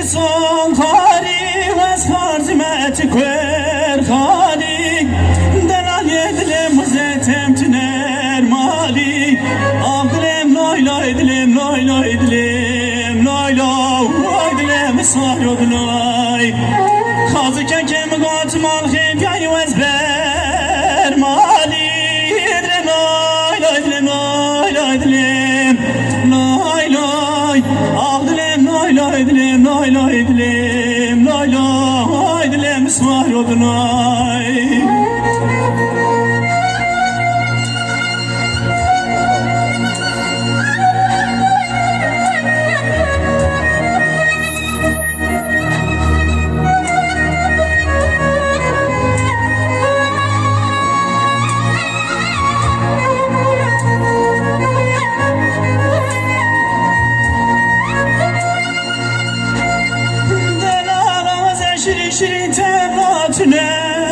son khari was kharzimet kwer khali delal yedlem zetem tiner mali abdlem loy loy dilem loy loy dilem loy loy dilem sarod loy khazı kem got mal khim yay was ber mali dilem loy loy dilem loy loy dilem loy loy abdlem loy loy dilem loy loy dilem loy loy dilem sarod loy şirin temratüner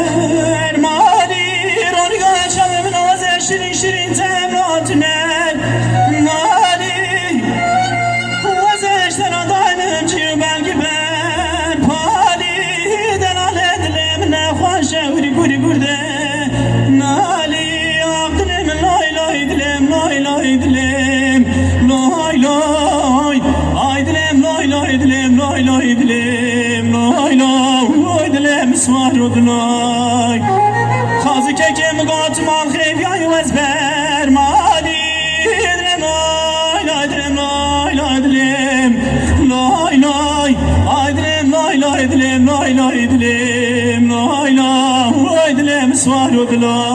mali rolga çalım naze şirin şirin temratüner mali vazeşten adayım ki belki ben pali delal edilem ne hoşa uri guri gurde nali abdilem loy loy dilem loy loy dilem loy loy ay dilem loy loy dilem loy loy dilem loy loy dilem sarod loy khazı kem got mal khim yay was ber mali dilem loy loy dilem loy loy dilem loy loy ay dilem loy loy dilem loy loy dilem loy loy dilem sarod loy